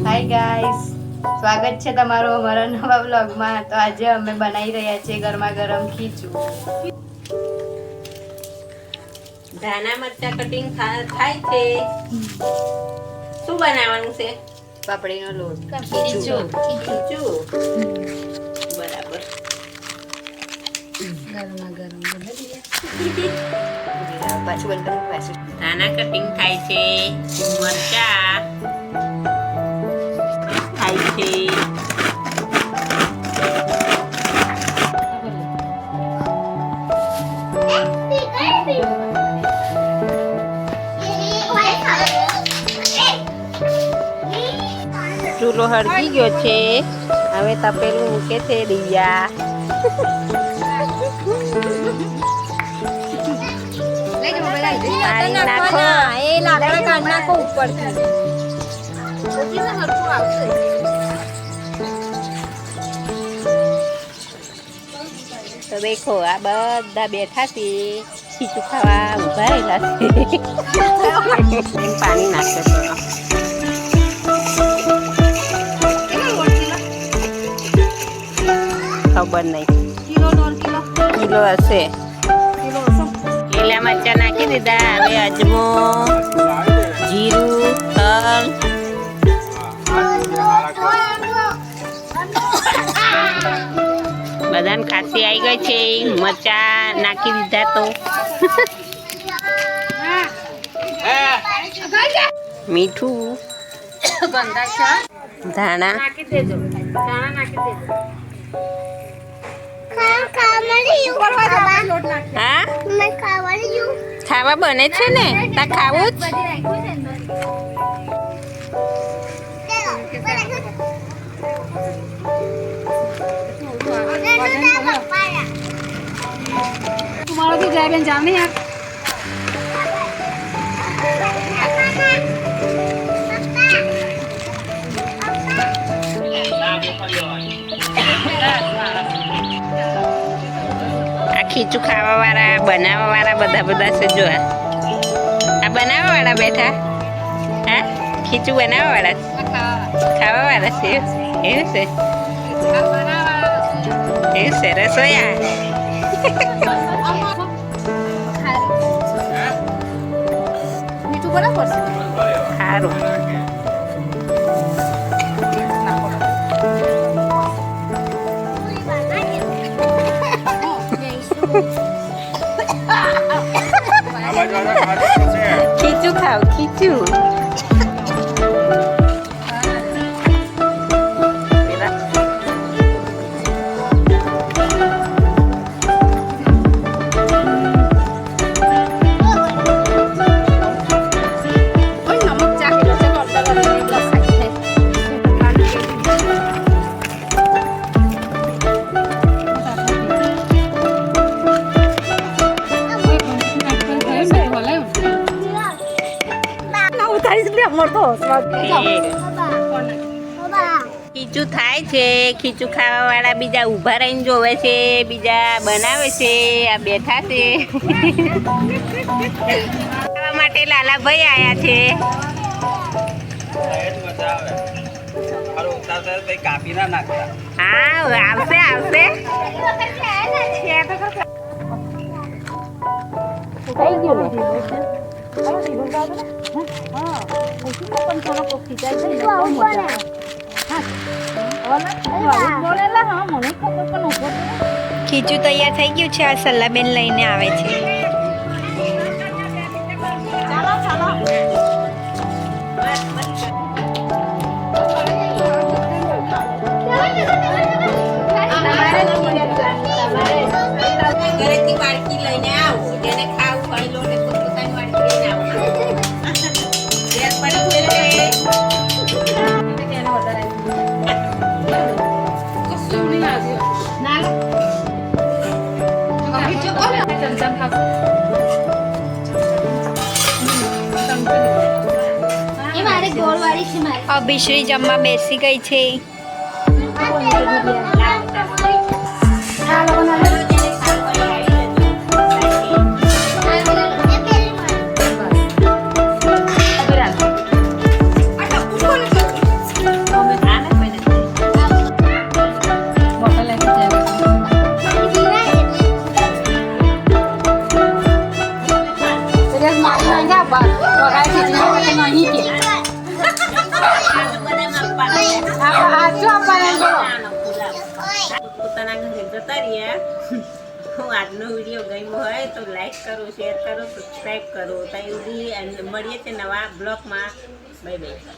Hi guys, સ્વાગત છે તમારું અમારા નવા વ્લોગમાં. તો આજે અમે બનાવી રહ્યા છીએ ગરમા ગરમ ખીચું. ધાણા મરચા કટિંગ થાય છે. શું બનાવવાનું છે? પાપડીનો લોટ. ખીચું. બરાબર. ગરમા ગરમ પાછું બંધ પાછું. ધાણા કટિંગ થાય છે, મરચા થાય છે. ચૂલો હળગી ગયો છે. હવે તપેલું મૂકે છે દિયા. પાણી નાખો. તો દેખો આ બધા બેઠા છે, ખીચું ખાવા ઉભા રહેલા છે. પાણી નાખે ખબર નહીં, કિલો હશે. લીલા મરચા નાખી દીધા. હવે અજમો, જીરું, તલ, બધાને ખાંસી આવી ગઈ છે. મરચા નાખી દીધા તો મીઠું, ધાણા નાખી દેજો. હા, ખાવા બને છે ને. તા ખાવું જ. तुम्हारा भी जाए बहन जाने यार. આ ખીચું ખાવા વાળા, બનાવવા વાળા બધા છે. જો આ બનાવવા વાળા બેઠા. હા, ખીચું બનાવવા વાળા, ખાવા વાળા છે. એવું છે, એવું છે. રસોયા મીઠું બરાબર છે. સારું. ખીચું ખાવ, ખીચું. ખીચું થાય છે. ખીચું ખાવા વાળા બીજા ઉભા રહીને જોવે છે, બીજા બનાવે છે. આ બેઠા છે. ખાવા માટે લાલાભાઈ આયા છે. હા, આવશે આવશે. થઈ ગયું ને. ખીચું તૈયાર થઈ ગયું છે. આ સલ્લાબેન લઈને આવે છે. ઘરેથી વાડકી લઈને આવો. જેને ખાવું હોય લોને પોતાની વાડકી લઈને આવો. અભિશ્રી જમવા બેસી ગઈ છે. જતા રહ્યા. હું આજનો વિડીયો ગમ્યો હોય તો લાઈક કરો, શેર કરો, સબસ્ક્રાઈબ કરો. ત્યાં સુધી મળીએ છીએ નવા બ્લોગમાં. Bye bye.